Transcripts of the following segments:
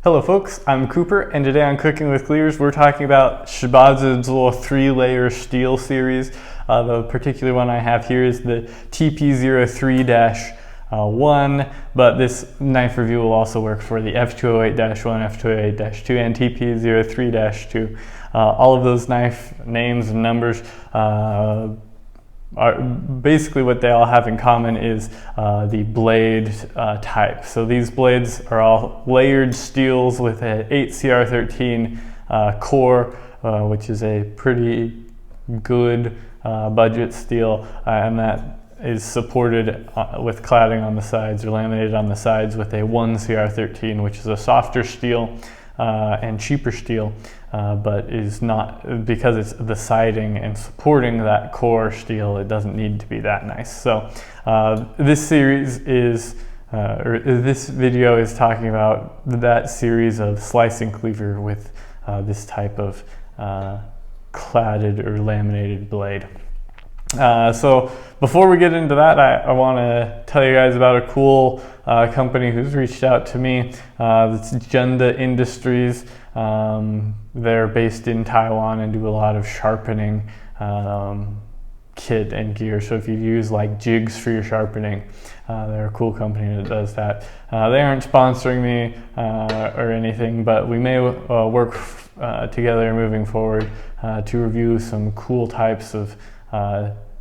Hello folks, I'm Cooper, and today on Cooking with Cleavers we're talking about Shibazizuo 3-layer steel series. The particular one I have here is the TP-03-1, but this knife review will also work for the F-208-1, F-208-2, and TP-03-2. All of those knife names and numbers are basically what they all have in common is the blade type. So these blades are all layered steels with an 8CR13 core, which is a pretty good budget steel, and that is supported with cladding on the sides or laminated on the sides with a 1CR13, which is a softer steel and cheaper steel, but is not, because it's the siding and supporting that core steel, it doesn't need to be that nice. So this series is, or this video is talking about that series of slicing cleaver with this type of cladded or laminated blade. So before we get into that, I want to tell you guys about a cool company who's reached out to me. It's Junda Industries. They're based in Taiwan and do a lot of sharpening kit and gear. So if you use like jigs for your sharpening, they're a cool company that does that. They aren't sponsoring me or anything, but we may work together moving forward to review some cool types of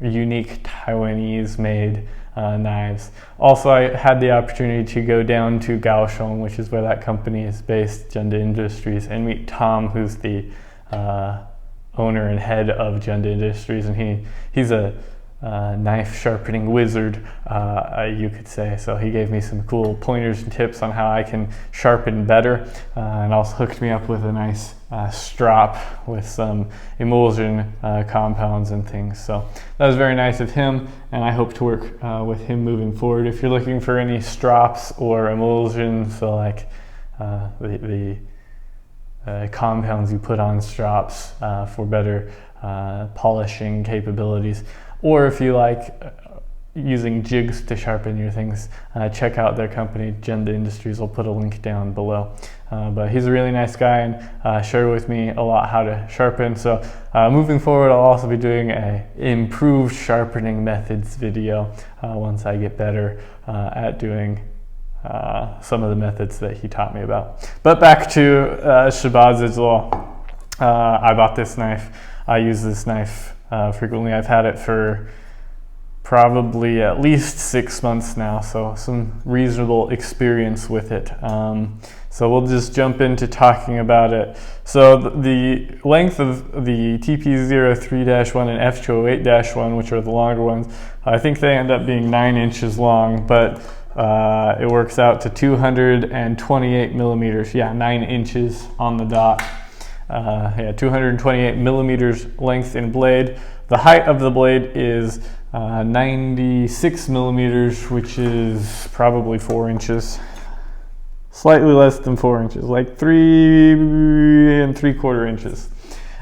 unique Taiwanese made knives. Also, I had the opportunity to go down to Kaohsiung, which is where that company is based, Junda Industries, and meet Tom, who's the owner and head of Junda Industries, and he's a knife sharpening wizard, you could say. So he gave me some cool pointers and tips on how I can sharpen better, and also hooked me up with a nice strop with some emulsion compounds and things. So that was very nice of him, and I hope to work with him moving forward. If you're looking for any strops or emulsion, so like the compounds you put on strops for better polishing capabilities, or if you like using jigs to sharpen your things, check out their company, Junda Industries. I'll put a link down below. But he's a really nice guy and shared with me a lot how to sharpen. So moving forward, I'll also be doing a improved sharpening methods video once I get better at doing some of the methods that he taught me about. But back to Shibazizuo. I bought this knife. I use this knife frequently. I've had it for probably at least 6 months now, so some reasonable experience with it. So we'll just jump into talking about it. So the length of the TP-03-1 and F-208-1, which are the longer ones, I think they end up being 9 inches long, but it works out to 228 millimeters. Yeah, 9 inches on the dot. 228 millimeters length in blade. The height of the blade is 96 millimeters, which is probably 4 inches. Slightly less than 4 inches, like 3 3/4 inches.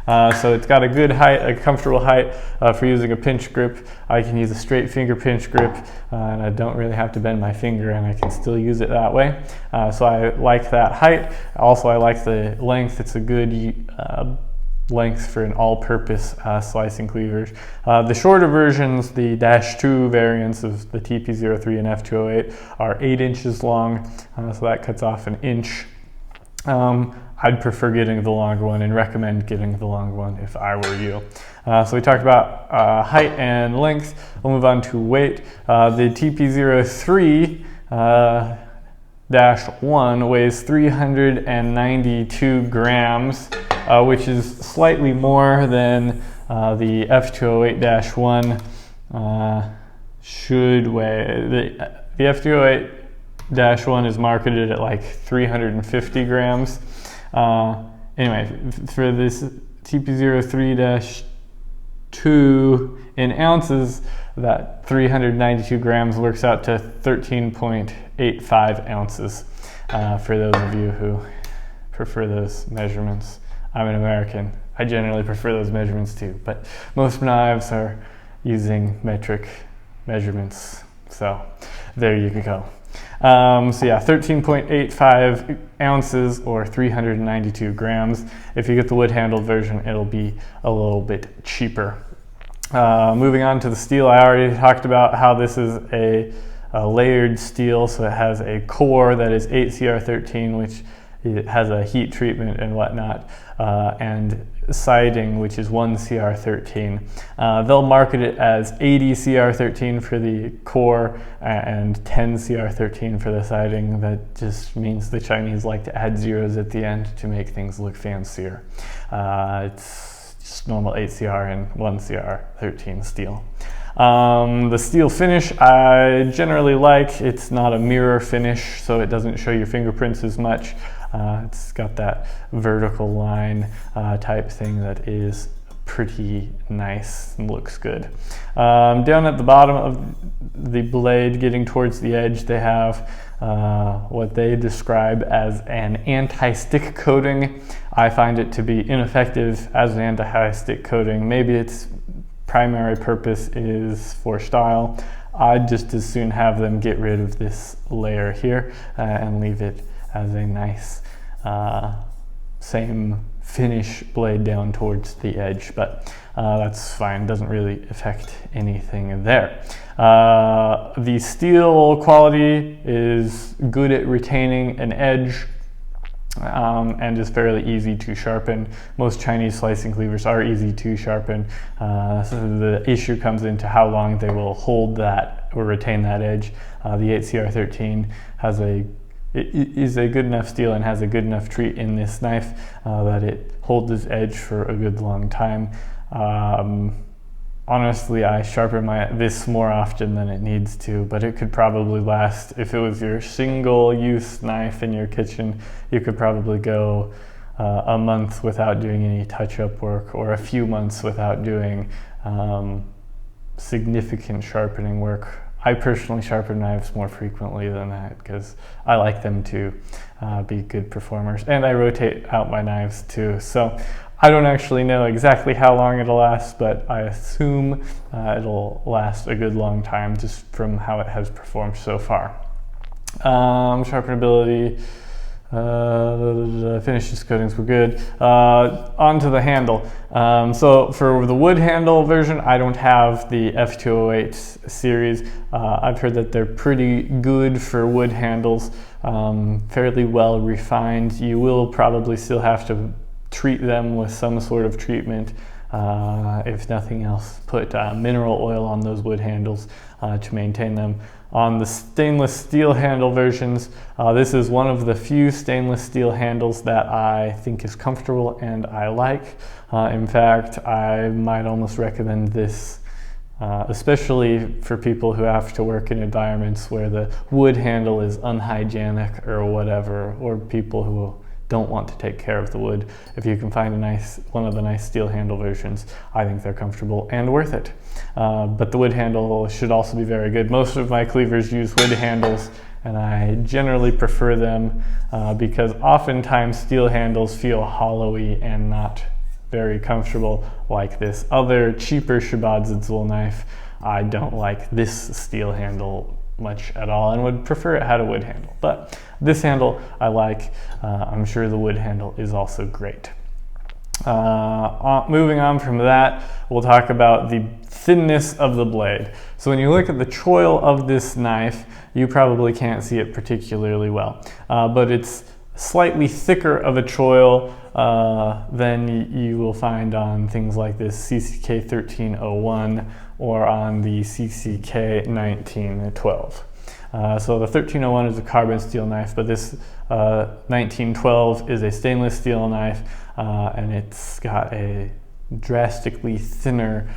So it's got a good height, a comfortable height for using a pinch grip. I can use a straight finger pinch grip, and I don't really have to bend my finger, and I can still use it that way. So I like that height. Also, I like the length. It's a good length for an all-purpose slicing cleavers. The shorter versions, the -2 variants of the TP-03 and F-208, are 8 inches long, so that cuts off an inch. I'd prefer getting the longer one and recommend getting the longer one if I were you. So we talked about height and length. We'll move on to weight. The TP-03-1 weighs 392 grams, which is slightly more than the F-208-1 should weigh. The F-208-1 is marketed at like 350 grams. Anyway, for this TP-03-2 in ounces, that 392 grams works out to 13.85 ounces for those of you who prefer those measurements. I'm an American. I generally prefer those measurements too, but most knives are using metric measurements. So there you go. So yeah, 13.85 ounces or 392 grams. If you get the wood handled version, it'll be a little bit cheaper. Moving on to the steel, I already talked about how this is a layered steel, so it has a core that is 8CR13, which it has a heat treatment and whatnot, and siding, which is 1CR13. They'll market it as 80CR13 for the core and 10CR13 for the siding. That just means the Chinese like to add zeros at the end to make things look fancier. It's just normal 8CR and 1CR13 steel. The steel finish I generally like. It's not a mirror finish, so it doesn't show your fingerprints as much. It's got that vertical line type thing that is pretty nice and looks good. Down at the bottom of the blade, getting towards the edge, they have what they describe as an anti-stick coating. I find it to be ineffective as an anti-stick coating. Maybe its primary purpose is for style. I'd just as soon have them get rid of this layer here and leave it as a nice same finish blade down towards the edge, but that's fine, doesn't really affect anything there. The steel quality is good at retaining an edge and is fairly easy to sharpen. Most Chinese slicing cleavers are easy to sharpen, so the issue comes into how long they will hold that or retain that edge. The 8CR13 is a good enough steel and has a good enough treat in this knife that it holds its edge for a good long time. Honestly, I sharpen this more often than it needs to, but it could probably last, if it was your single-use knife in your kitchen, you could probably go a month without doing any touch-up work, or a few months without doing significant sharpening work. I personally sharpen knives more frequently than that because I like them to be good performers, and I rotate out my knives too. So I don't actually know exactly how long it'll last, but I assume it'll last a good long time just from how it has performed so far. Sharpenability, finishes, coatings were good. Onto the handle. So for the wood handle version, I don't have the F-208 series. I've heard that they're pretty good for wood handles, fairly well refined. You will probably still have to treat them with some sort of treatment. If nothing else, put mineral oil on those wood handles to maintain them. On the stainless steel handle versions, this is one of the few stainless steel handles that I think is comfortable and I like. In fact, I might almost recommend this, especially for people who have to work in environments where the wood handle is unhygienic or whatever, or people who don't want to take care of the wood. If you can find one of the nice steel handle versions, I think they're comfortable and worth it. But the wood handle should also be very good. Most of my cleavers use wood handles, and I generally prefer them because oftentimes steel handles feel hollowy and not very comfortable like this other cheaper Shibazizuo knife. I don't like this steel handle much at all and would prefer it had a wood handle, but this handle I like. I'm sure the wood handle is also great. Moving on from that, we'll talk about the thinness of the blade. So when you look at the choil of this knife, you probably can't see it particularly well, but it's slightly thicker of a choil than you will find on things like this CCK 1301 or on the CCK 1912. So the 1301 is a carbon steel knife, but this 1912 is a stainless steel knife, and it's got a drastically thinner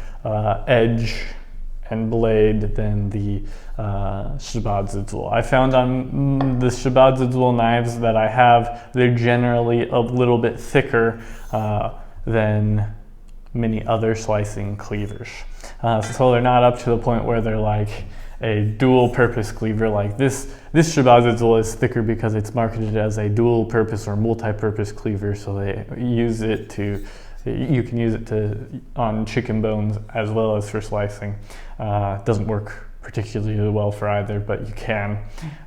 edge and blade than the Shibazizuo. I found on the Shibazizuo knives that I have, they're generally a little bit thicker than many other slicing cleavers. So they're not up to the point where they're like a dual purpose cleaver like this. This Shibazizuo is thicker because it's marketed as a dual purpose or multi-purpose cleaver, so they use it to, you can use it on chicken bones as well as for slicing. It doesn't work particularly well for either, but you can.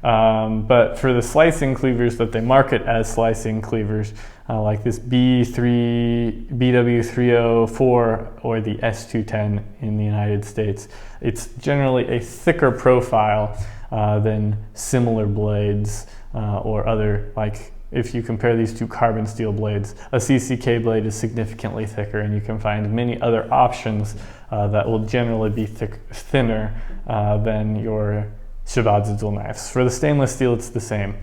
But for the slicing cleavers that they market as slicing cleavers, like this BW304 or the S210 in the United States, it's generally a thicker profile than similar blades or other, like if you compare these two carbon steel blades, a CCK blade is significantly thicker, and you can find many other options that will generally be thinner than your Shibazizuo knives. For the stainless steel, it's the same.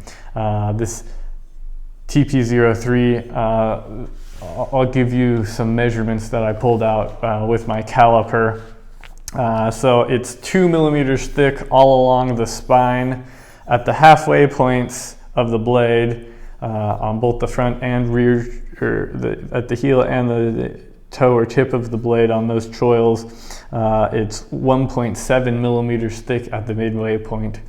This TP-03, I'll give you some measurements that I pulled out with my caliper. So it's 2 millimeters thick all along the spine at the halfway points of the blade, on both the front and rear, at the heel and the toe or tip of the blade on those choils. It's 1.7 millimeters thick at the midway point.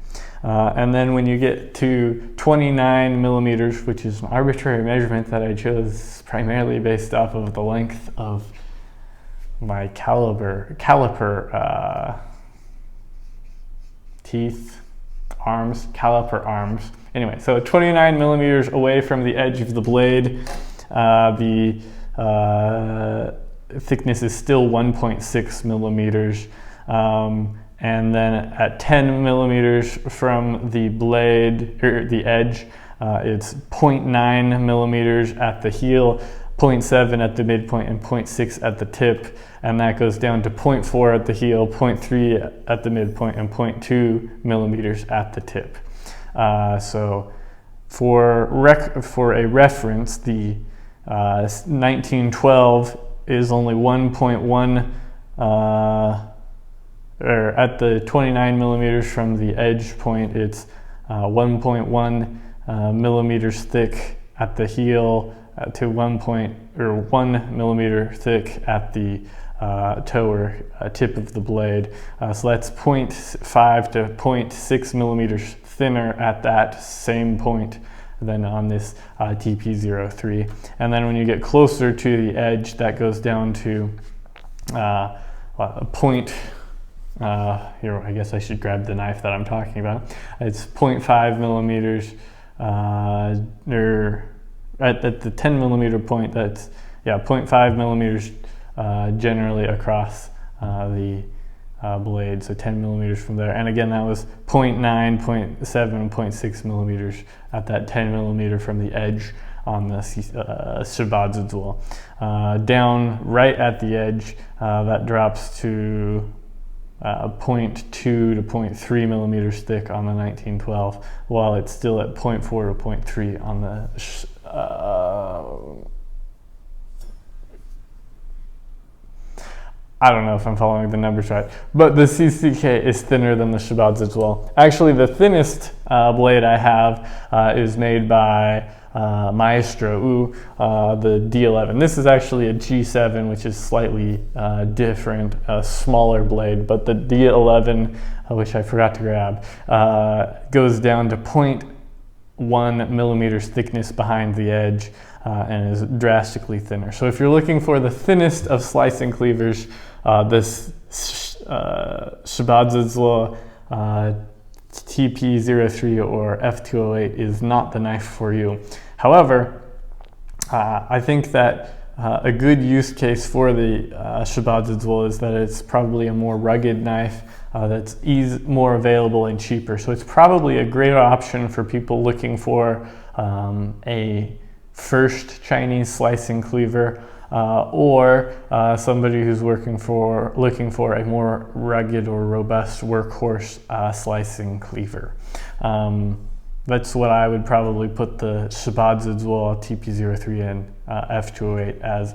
And then when you get to 29 millimeters, which is an arbitrary measurement that I chose primarily based off of the length of my caliper teeth, arms, caliper arms. Anyway, so 29 millimeters away from the edge of the blade, the thickness is still 1.6 millimeters. And then at 10 millimeters from the blade, or the edge, it's 0.9 millimeters at the heel, 0.7 at the midpoint, and 0.6 at the tip. And that goes down to 0.4 at the heel, 0.3 at the midpoint, and 0.2 millimeters at the tip. So for a reference, the 1912 is only 1.1, or at the 29 millimeters from the edge point, it's 1.1 millimeters thick at the heel, to 1 millimeter thick at the toe or tip of the blade. So that's 0.5 to 0.6 millimeters thinner at that same point than on this TP-03. And then when you get closer to the edge, that goes down to a point. Here, I guess I should grab the knife that I'm talking about. It's 0.5 millimeters, or at the 10 millimeter point, that's 0.5 millimeters generally across the blade, so 10 millimeters from there. And again, that was 0.9, 0.7, 0.6 millimeters at that 10 millimeter from the edge on the Shibazizuo. Down right at the edge, that drops to 0.2 to 0.3 millimeters thick on the 1912, while it's still at 0.4 to 0.3 on the I don't know if I'm following the numbers right, but the CCK is thinner than the Shibazizuo. Actually, the thinnest blade I have is made by Maestro, the D11. This is actually a G7, which is slightly different, a smaller blade, but the D11, which I forgot to grab, goes down to 0.1 millimeters thickness behind the edge and is drastically thinner. So if you're looking for the thinnest of slicing cleavers, this Shibazizuo TP-03 or F-208 is not the knife for you. However, I think that a good use case for the Shibazizuo is that it's probably a more rugged knife that's more available and cheaper. So it's probably a great option for people looking for a first Chinese slicing cleaver, or somebody who's looking for a more rugged or robust workhorse slicing cleaver. That's what I would probably put the Shibazizuo TP-03 and F-208 as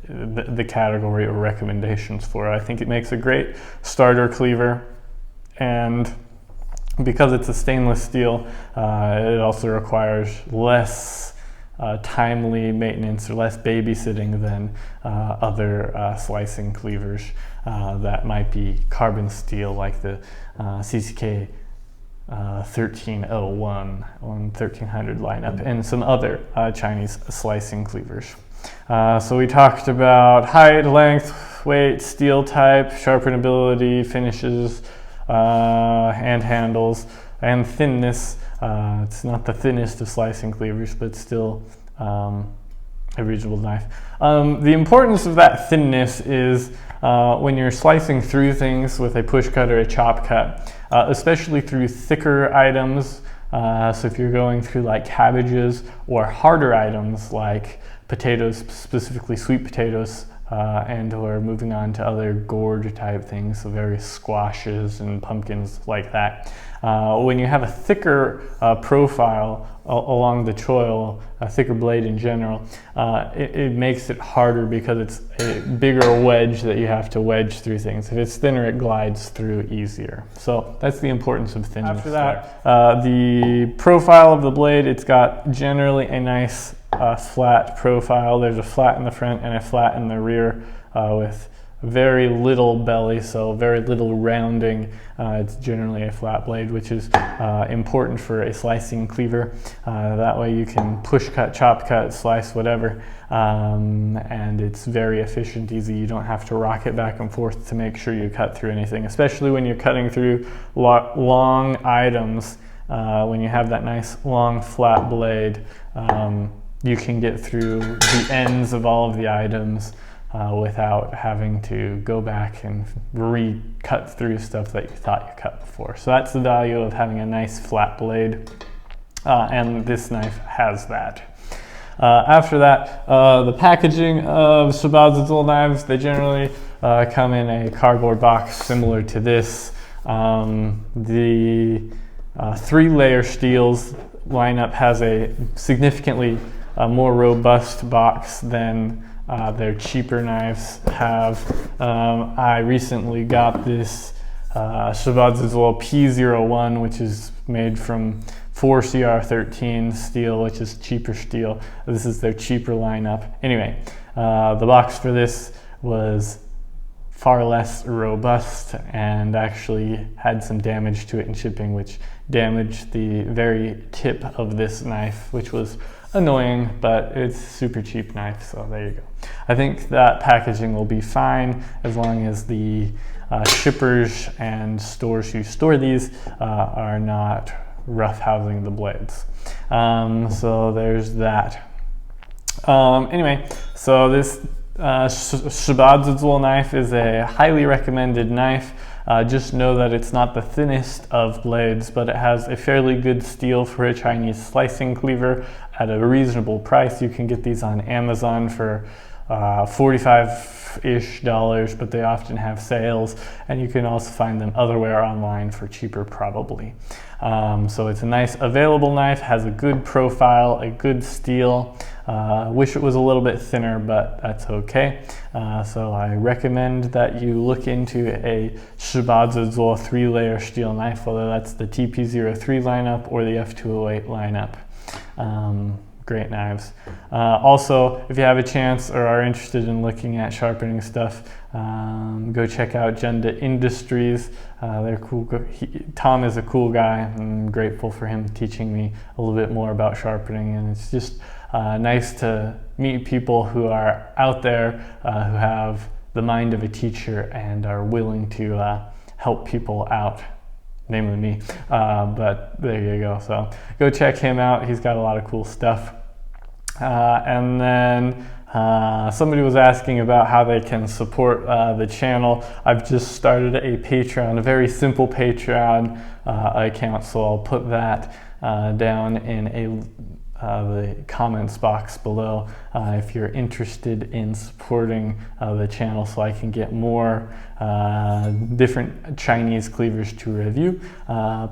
the category or recommendations for. I think it makes a great starter cleaver, and because it's a stainless steel, it also requires less timely maintenance or less babysitting than other slicing cleavers that might be carbon steel, like the CCK 1301 on 1300 lineup, and some other Chinese slicing cleavers. So we talked about height, length, weight, steel type, sharpenability, finishes, hand handles, and thinness. It's not the thinnest of slicing cleavers, but still a reasonable knife. The importance of that thinness is when you're slicing through things with a push cut or a chop cut, especially through thicker items. So if you're going through like cabbages or harder items like potatoes, specifically sweet potatoes, and or moving on to other gourd type things, so various squashes and pumpkins like that. When you have a thicker profile along the choil, a thicker blade in general, it makes it harder because it's a bigger wedge that you have to wedge through things. If it's thinner, it glides through easier. So that's the importance of thinness. After that, the profile of the blade, it's got generally a nice flat profile. There's a flat in the front and a flat in the rear with very little belly, so very little rounding. It's generally a flat blade, which is important for a slicing cleaver. That way you can push cut, chop cut, slice, whatever, and it's very efficient, easy. You don't have to rock it back and forth to make sure you cut through anything, especially when you're cutting through long items. When you have that nice long flat blade, you can get through the ends of all of the items without having to go back and re-cut through stuff that you thought you cut before. So that's the value of having a nice flat blade, and this knife has that. After that, the packaging of Shibazizuo knives, they generally come in a cardboard box similar to this. The 3-layer steels lineup has a significantly more robust box than their cheaper knives have. I recently got this Shibazizuo P-01, which is made from 4CR13 steel, which is cheaper steel. This is their cheaper lineup. Anyway, the box for this was far less robust and actually had some damage to it in shipping, which damaged the very tip of this knife, which was annoying, but it's a super cheap knife, so there you go. I think that packaging will be fine as long as the shippers and stores who store these are not roughhousing the blades. So there's that. Anyway, so this Shibazizuo knife is a highly recommended knife. Just know that it's not the thinnest of blades, but it has a fairly good steel for a Chinese slicing cleaver at a reasonable price. You can get these on Amazon for $45-ish, but they often have sales, and you can also find them otherwhere online for cheaper probably. So it's a nice available knife, has a good profile, a good steel. Wish it was a little bit thinner, but that's okay. So I recommend that you look into a Shibazizuo 3-layer steel knife, whether that's the TP-03 lineup or the F-208 lineup. Great knives. Also, if you have a chance or are interested in looking at sharpening stuff, go check out Genda Industries. They're cool. Tom is a cool guy. I'm grateful for him teaching me a little bit more about sharpening, and it's just nice to meet people who are out there who have the mind of a teacher and are willing to help people out, namely me. But there you go. So go check him out. He's got a lot of cool stuff. And then somebody was asking about how they can support the channel. I've just started a Patreon, a very simple Patreon account, so I'll put that down in the comments box below if you're interested in supporting the channel so I can get more different Chinese cleavers to review.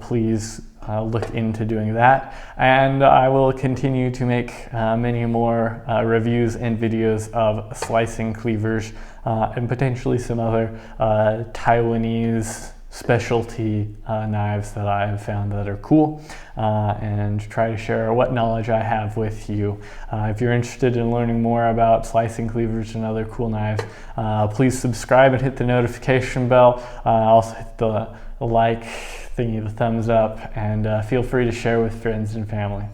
Please look into doing that, and I will continue to make many more reviews and videos of slicing cleavers and potentially some other Taiwanese specialty knives that I have found that are cool, and try to share what knowledge I have with you. If you're interested in learning more about slicing cleavers and other cool knives, please subscribe and hit the notification bell. Also hit the like thingy, the thumbs up, and feel free to share with friends and family.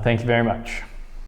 Thank you very much.